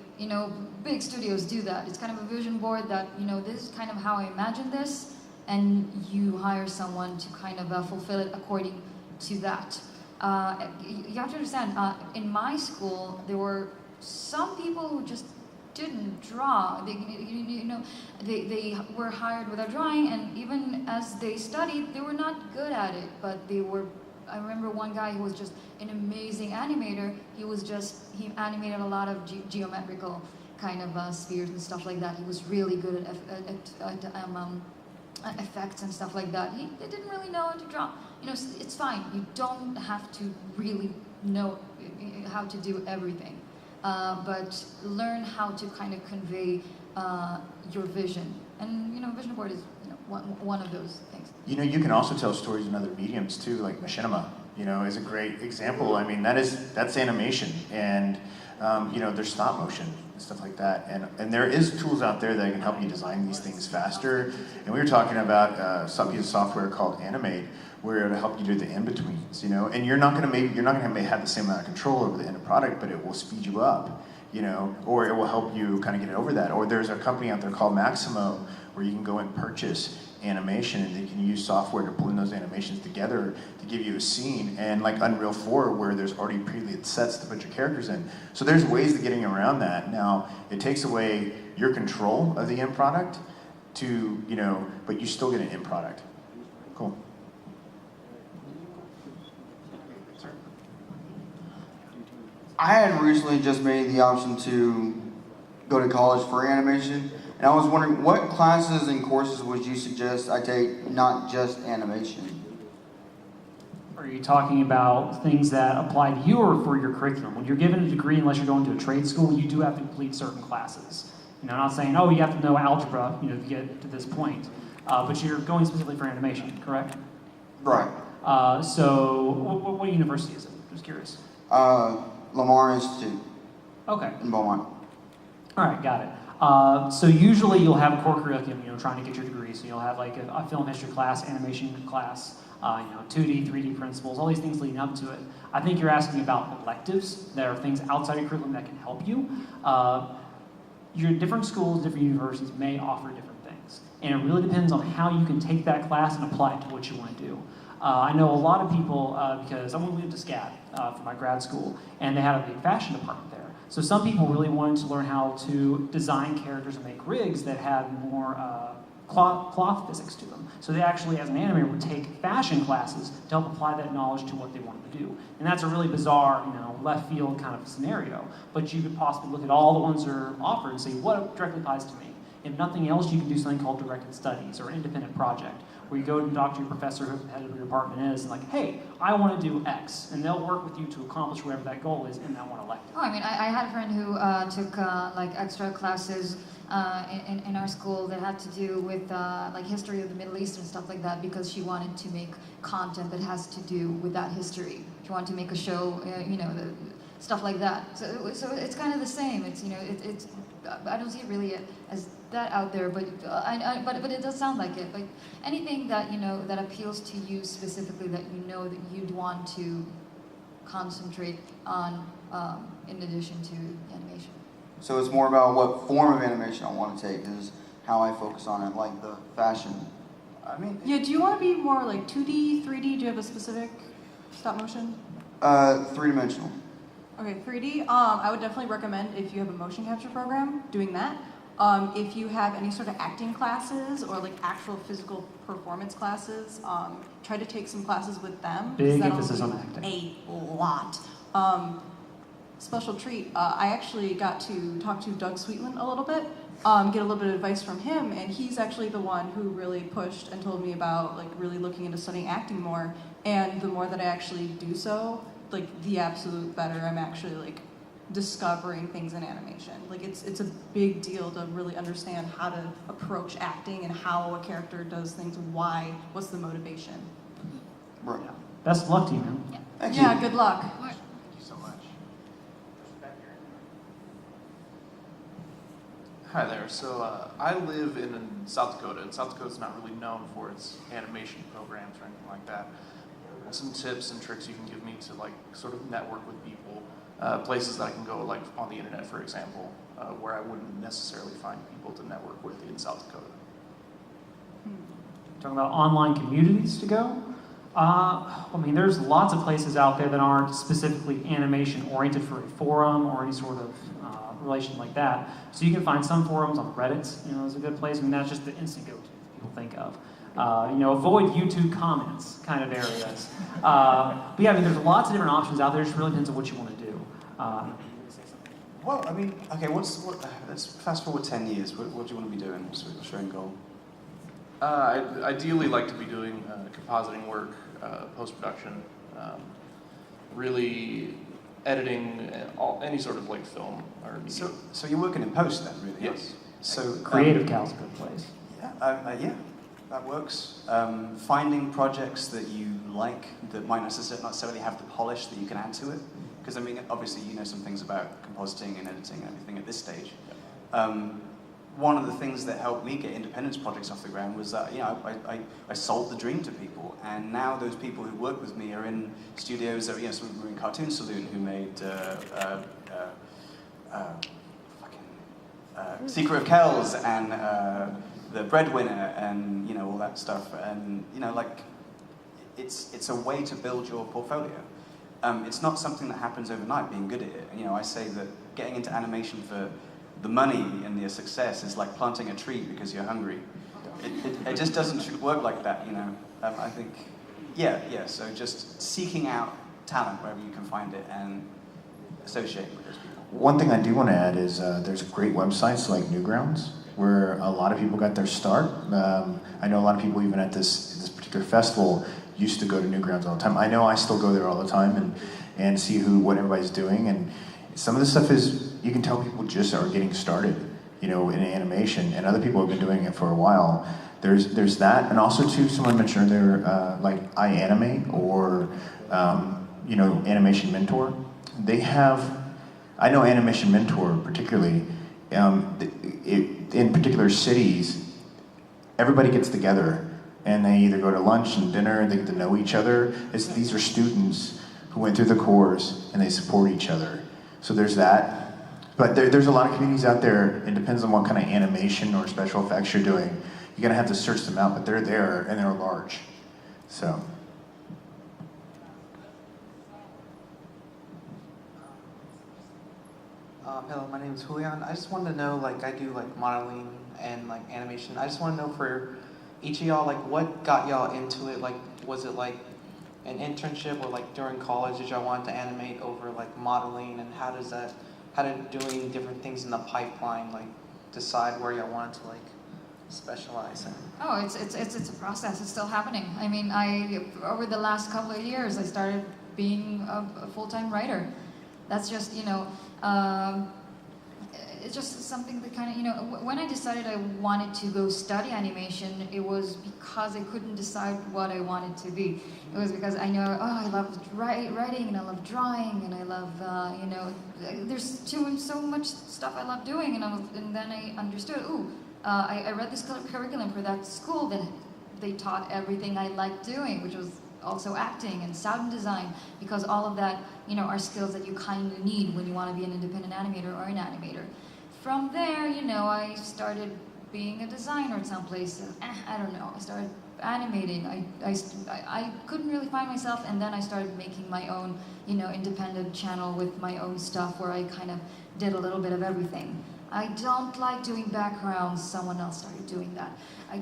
Big studios do that. It's kind of a vision board that, this is kind of how I imagine this, and you hire someone to kind of fulfill it according to that. You have to understand, in my school, there were some people who just didn't draw. They were hired without drawing, and even as they studied, they were not good at it, but they were. I remember one guy who was just an amazing animator. He animated a lot of geometrical kind of spheres and stuff like that. He was really good at effects and stuff like that. He didn't really know how to draw. It's fine. You don't have to really know how to do everything, but learn how to kind of convey your vision. And vision board is one of those things. You can also tell stories in other mediums too, like machinima, is a great example. I mean, that's animation, and there's stop motion and stuff like that. And there is tools out there that can help you design these things faster. And we were talking about some piece of software called Animate, where it'll help you do the in-betweens, And you're not gonna have the same amount of control over the end product, but it will speed you up, or it will help you kind of get over that. Or there's a company out there called Maximo, where you can go and purchase animation, and they can use software to blend those animations together to give you a scene, and like Unreal 4, where there's already pre-lit sets to put your characters in. So there's ways to getting around that. Now, it takes away your control of the end product but you still get an end product. Cool. I had recently just made the option to go to college for animation, and I was wondering what classes and courses would you suggest I take, not just animation? Are you talking about things that apply to you or for your curriculum? When you're given a degree, unless you're going to a trade school, you do have to complete certain classes. I'm not saying, you have to know algebra, to get to this point, but you're going specifically for animation, correct? Right. So what university is it? Just curious. Lamar Institute. Okay. In Beaumont. All right, got it. So usually you'll have a core curriculum, trying to get your degree. So you'll have like a film history class, animation class, 2D, 3D principles, all these things leading up to it. I think you're asking about electives that are things outside your curriculum that can help you. Your different schools, different universities may offer different things. And it really depends on how you can take that class and apply it to what you want to do. I know a lot of people, because I went to SCAD for my grad school, and they had a big fashion department there. So some people really wanted to learn how to design characters and make rigs that had more cloth physics to them. So they actually, as an animator, would take fashion classes to help apply that knowledge to what they wanted to do. And that's a really bizarre, left field kind of scenario. But you could possibly look at all the ones that are offered and say, what directly applies to me? If nothing else, you can do something called directed studies or an independent project, where you go and talk to your professor, who the head of your department is, and like, hey, I want to do X, and they'll work with you to accomplish whatever that goal is in that one elective. Oh, I mean, I had a friend who took like extra classes in our school that had to do with like history of the Middle East and stuff like that, because she wanted to make content that has to do with that history. She wanted to make a show, stuff like that. So it's kind of the same. It's it's I don't see it really as that out there, but but it does sound like it. Like anything that that appeals to you specifically, that that you'd want to concentrate on in addition to animation. So it's more about what form of animation I want to take is how I focus on it, like the fashion. I mean, Yeah, do you want to be more like 2D, 3D? Do you have a specific stop motion? 3-dimensional. Okay, 3D. I would definitely recommend, if you have a motion capture program, doing that. If you have any sort of acting classes or like actual physical performance classes, try to take some classes with them. Big That'll emphasis on be acting. A lot. Special treat. I actually got to talk to Doug Sweetland a little bit, get a little bit of advice from him, and he's actually the one who really pushed and told me about like really looking into studying acting more. And the more that I actually do so, like the absolute better I'm actually like discovering things in animation. Like it's a big deal to really understand how to approach acting and how a character does things, why, what's the motivation. Right. Best of luck to you, man. Thank you. Yeah, good luck. thank you so much. Hi there. So I live in South Dakota, and South Dakota's not really known for its animation programs or anything like that. Some tips and tricks you can give me to like sort of network with people, places that I can go like on the internet, for example, where I wouldn't necessarily find people to network with in South Dakota. Talking about online communities to go. I mean, there's lots of places out there that aren't specifically animation oriented for a forum or any sort of relation like that. So you can find some forums on Reddit. Is a good place. I mean, that's just the instant go-to people think of. Avoid YouTube comments kind of areas. But yeah, I mean, there's lots of different options out there. It just really depends on what you want to do. Well, I mean, okay, let's fast forward 10 years. What do you want to be doing? What's your end goal? I'd ideally like to be doing compositing work, post-production, really editing any sort of like film or media. So you're working in post then, really? Yes. So Creative Cal's a good place. yeah, that works. Finding projects that you like that might not necessarily have the polish that you can add to it. Because I mean, obviously you know some things about compositing and editing and everything at this stage. One of the things that helped me get independence projects off the ground was that I sold the dream to people, and now those people who work with me are in studios that some were in Cartoon Saloon who made Secret of Kells and The Breadwinner and all that stuff, and like it's a way to build your portfolio. It's not something that happens overnight, being good at it. I say that getting into animation for the money and the success is like planting a tree because you're hungry. It just doesn't work like that, I think, so just seeking out talent wherever you can find it and associating with those people. One thing I do want to add is there's great websites like Newgrounds where a lot of people got their start. I know a lot of people even at this particular festival used to go to Newgrounds all the time. I know I still go there all the time and see what everybody's doing, and some of the stuff is, you can tell people just are getting started, in animation, and other people have been doing it for a while. There's that, and also too, someone mentioned there, like iAnimate or, Animation Mentor. They have, I know Animation Mentor particularly, in particular cities, everybody gets together and they either go to lunch and dinner, they get to know each other. These are students who went through the course and they support each other. So there's that. But there's a lot of communities out there. It depends on what kind of animation or special effects you're doing. You're gonna have to search them out, but they're there and they're large. So. Hello, my name is Julian. I just wanted to know, I do modeling and animation. I just want to know for each of y'all, what got y'all into it? Was it an internship or during college that y'all wanted to animate over modeling, and how did doing different things in the pipeline decide where y'all wanted to like specialize in? Oh, it's a process. It's still happening. I mean, over the last couple of years, I started being a full-time writer. That's just, it's just something that kind of, when I decided I wanted to go study animation, it was because I couldn't decide what I wanted to be. It was because I know, I love writing and I love drawing and I love, there's so much stuff I love doing, and then I understood, I read this curriculum for that school that they taught everything I liked doing, which was also acting and sound design, because all of that, are skills that you kind of need when you want to be an independent animator or an animator. From there, I started being a designer at some place. I don't know. I started animating. I couldn't really find myself, and then I started making my own, independent channel with my own stuff where I kind of did a little bit of everything. I don't like doing backgrounds. Someone else started doing that. I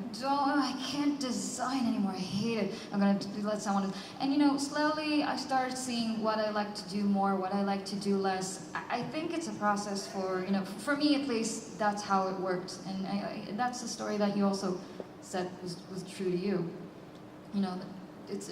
can't design anymore. I hate it. I'm gonna let someone. And slowly I started seeing what I like to do more, what I like to do less. I think it's a process for me at least. That's how it worked, and that's the story that you also said was true to you. It's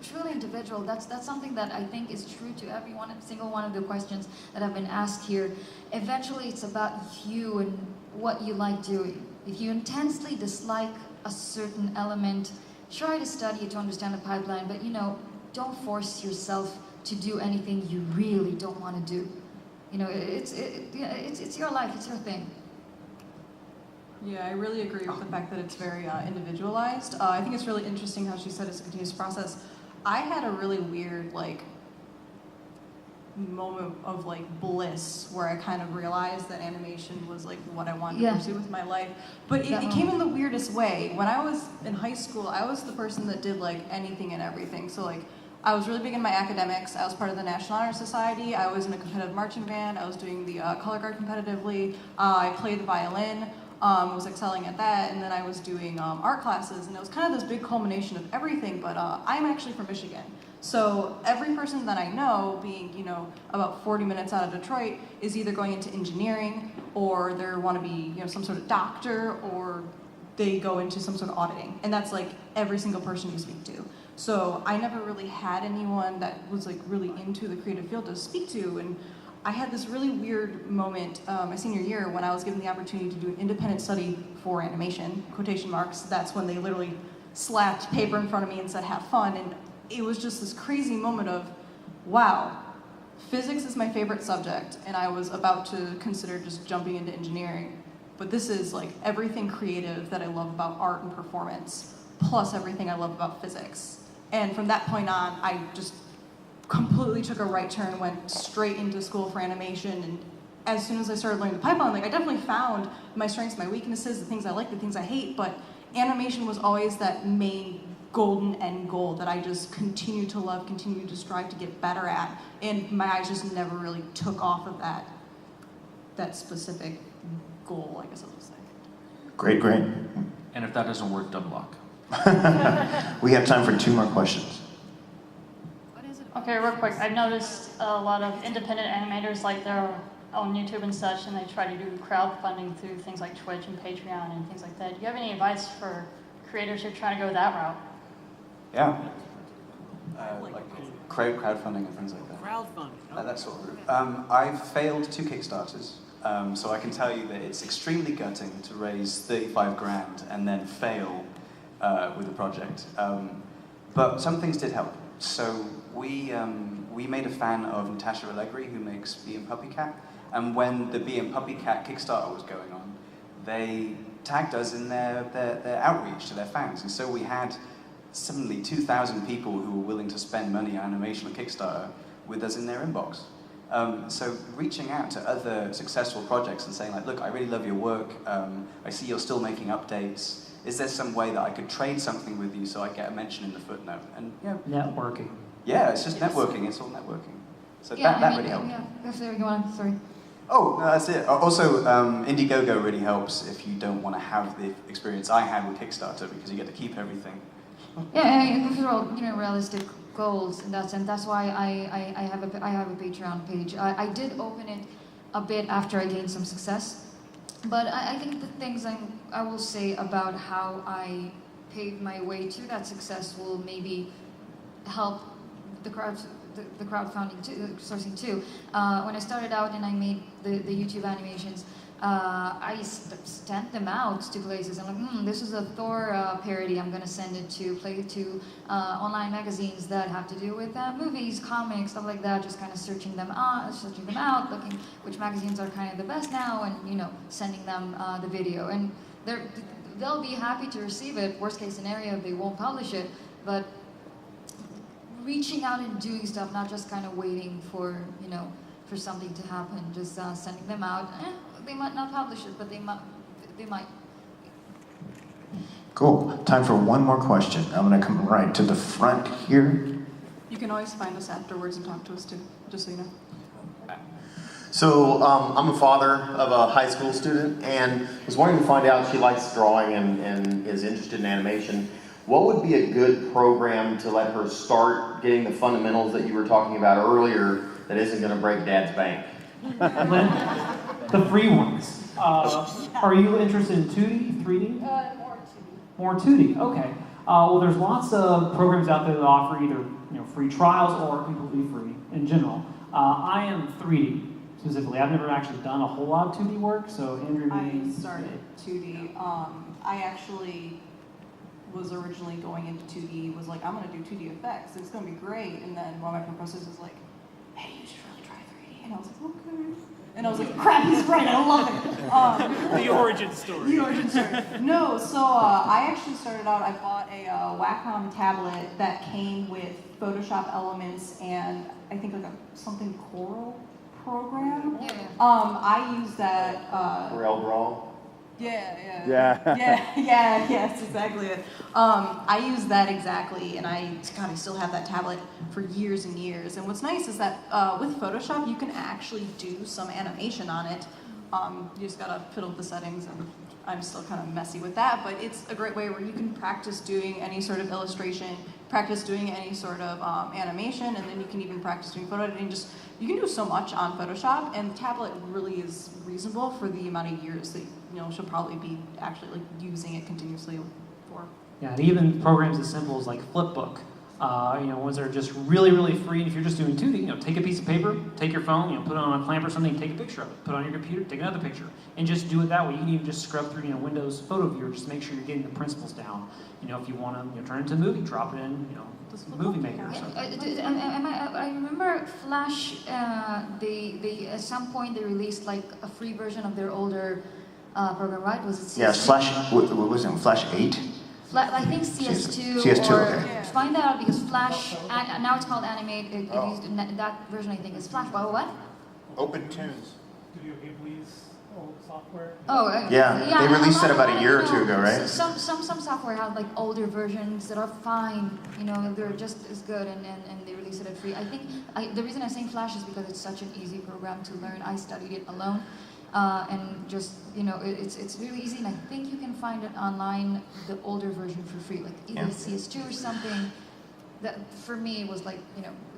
truly individual. That's something that I think is true to every single one of the questions that have been asked here. Eventually, it's about you and what you like doing. If you intensely dislike a certain element, try to study it to understand the pipeline, but don't force yourself to do anything you really don't want to do. It's your life, it's your thing. Yeah, I really agree with the fact that it's very individualized. I think it's really interesting how she said it's a continuous process. I had a really weird moment of bliss where I kind of realized that animation was what I wanted to pursue with my life. But it came in the weirdest way. When I was in high school, I was the person that did anything and everything. So I was really big in my academics. I was part of the National Honor Society. I was in a competitive marching band. I was doing the color guard competitively. I played the violin. Was excelling at that, and then I was doing art classes, and it was kind of this big culmination of everything, but I'm actually from Michigan. So every person that I know, being, about 40 minutes out of Detroit, is either going into engineering, or they want to be, some sort of doctor, or they go into some sort of auditing. And that's every single person you speak to. So I never really had anyone that was really into the creative field to speak to, and I had this really weird moment my senior year when I was given the opportunity to do an independent study for animation, quotation marks. That's when they literally slapped paper in front of me and said, have fun. And it was just this crazy moment of, wow, physics is my favorite subject, and I was about to consider just jumping into engineering. But this is everything creative that I love about art and performance, plus everything I love about physics. And from that point on, I just completely took a right turn, went straight into school for animation, and as soon as I started learning the pipeline, I definitely found my strengths, my weaknesses, the things I like, the things I hate, but animation was always that main golden end goal that I just continue to love, continue to strive to get better at, and my eyes just never really took off of that specific goal, I guess I would say. Great. And if that doesn't work, double lock. We have time for 2 more questions. Okay, real quick. I've noticed a lot of independent animators, they're on YouTube and such, and they try to do crowdfunding through things like Twitch and Patreon and things like that. Do you have any advice for creators who are trying to go that route? Yeah. Crowdfunding and things like that. Crowdfunding. That sort of route. I've failed 2 Kickstarters, so I can tell you that it's extremely gutting to raise 35 grand and then fail with a project. But some things did help. So we made a fan of Natasha Allegri, who makes Bee and Puppy Cat, and when the Bee and Puppy Cat Kickstarter was going on, they tagged us in their outreach to their fans, and so we had suddenly 2,000 people who were willing to spend money on animation on Kickstarter with us in their inbox. So reaching out to other successful projects and saying look, I really love your work, I see you're still making updates, is there some way that I could trade something with you so I get a mention in the footnote? And Networking. Yeah, it's just networking. It's all networking. So that really helped. Yeah, if there you want, sorry. Oh, no, that's it. Also, Indiegogo really helps if you don't want to have the experience I had with Kickstarter, because you get to keep everything. Yeah, those are all realistic goals in that sense. That's why I have a Patreon page. I did open it a bit after I gained some success. But I think the things I will say about how I paved my way to that success will maybe help the crowdfunding too, sourcing too. When I started out and I made the YouTube animations, I sent them out to places. I'm like, this is a Thor parody. I'm gonna send it to online magazines that have to do with movies, comics, stuff like that. Just kind of searching them out, looking which magazines are kind of the best now, and sending them the video. And they'll be happy to receive it. Worst case scenario, they won't publish it, but reaching out and doing stuff, not just kind of waiting for something to happen. Just sending them out. They might not publish it, but they might. Cool. Time for one more question. I'm going to come right to the front here. You can always find us afterwards and talk to us too, just so you know. So I'm a father of a high school student and was wanting to find out she likes drawing and is interested in animation. What would be a good program to let her start getting the fundamentals that you were talking about earlier that isn't going to break Dad's bank? The free ones. Are you interested in 2D, 3D? More 2D. Okay. Well, there's lots of programs out there that offer either free trials or completely free in general. I am 3D specifically. I've never actually done a whole lot of 2D work, so Andrew. I started 2D. I actually was originally going into 2D. Was like, I'm gonna do 2D effects. It's gonna be great. And then one of my professors was like, hey, you should really try 3D. And I was like, okay. And I was like, crap, he's right, I love it. The origin story. The origin story. No, so I actually started out, I bought a Wacom tablet that came with Photoshop elements and I think like something Coral program. Yeah. I use that. Corel Draw? Yeah. Yeah. Yes, exactly it. I use that exactly, and I still have that tablet for years and years. And what's nice is that with Photoshop, you can actually do some animation on it. You just gotta fiddle with the settings, and I'm still kind of messy with that, but it's a great way where you can practice doing any sort of illustration, practice doing any sort of animation, and then you can even practice doing photo editing. You can do so much on Photoshop, and the tablet really is reasonable for the amount of years that she'll probably be actually like using it continuously for. Yeah, and even programs as simple as like Flipbook, ones that are just really, really free. And if you're just doing 2D, take a piece of paper, take your phone, put it on a clamp or something, take a picture of it, put it on your computer, take another picture, and just do it that way. You can even just scrub through, Windows Photo Viewer, just to make sure you're getting the principles down. If you want to turn it into a movie, drop it in, Movie Maker or something. I remember Flash. They at some point they released like a free version of their older program, right? Was it CS2? Yeah, Flash. What was it? Flash 8. I think CS2. CS2. Or Okay. find that out because Flash. Now it's called Animate. It used that version. I think is Flash. What? Open Tunes. Studio Ghibli's old software. Oh, yeah. They released it about a year or two ago, right? Some software have like older versions that are fine. They're just as good, and they release it at free. I think the reason I'm saying Flash is because it's such an easy program to learn. I studied it alone, and just it's really easy. And I think you can find it online, the older version for free, like either CS2 or something. That for me was like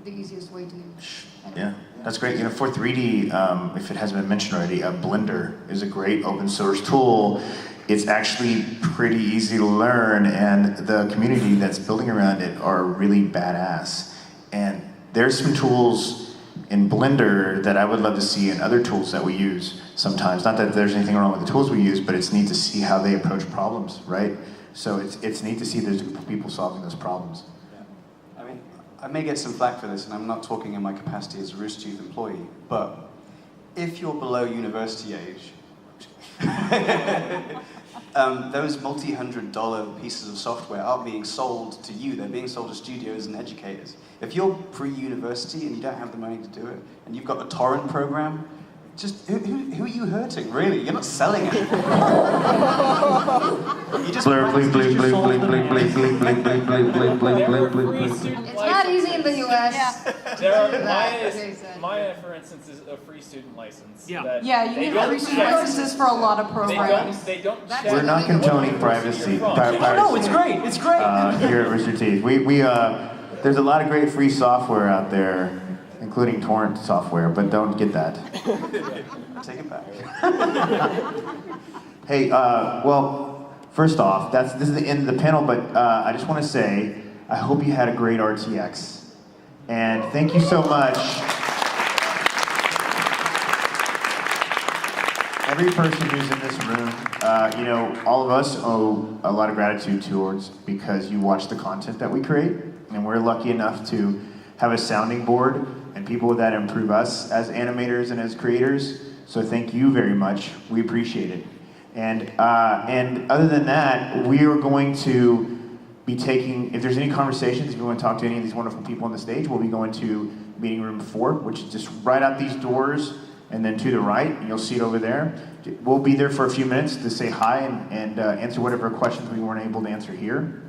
the easiest way to. Yeah, that's great. For 3D, if it hasn't been mentioned already, Blender is a great open source tool. It's actually pretty easy to learn, and the community that's building around it are really badass. And there's some tools in Blender that I would love to see in other tools that we use sometimes. Not that there's anything wrong with the tools we use, but it's neat to see how they approach problems, right? So it's neat to see there's a group of people solving those problems. I may get some flack for this, and I'm not talking in my capacity as a Rooster Teeth employee, but if you're below university age, those multi-$100 pieces of software aren't being sold to you, they're being sold to studios and educators. If you're pre-university and you don't have the money to do it, and you've got a torrent program, just who are you hurting, really? You're not selling it. You just It's not easy in the US. Maya, for instance, is a free student license. Yeah, you get free student licenses for a lot of programs. They don't check. We're not condoning privacy. No, it's great. It's great. Here at Rooster Teeth, there's a lot of great free software out there, including torrent software, but don't get that. take it back. Hey, well, first off, this is the end of the panel, but I just want to say, I hope you had a great RTX. And thank you so much. Every person who's in this room, you know, all of us owe a lot of gratitude towards because you watch the content that we create, and we're lucky enough to have a sounding board and people that improve us as animators and as creators. So thank you very much. We appreciate it. And other than that, we are going to be taking, if there's any conversations, if you want to talk to any of these wonderful people on the stage, we'll be going to meeting room 4, which is just right out these doors, and then to the right, you'll see it over there. We'll be there for a few minutes to say hi and answer whatever questions we weren't able to answer here.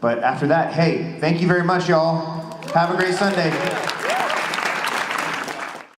But after that, hey, thank you very much, y'all. Have a great Sunday.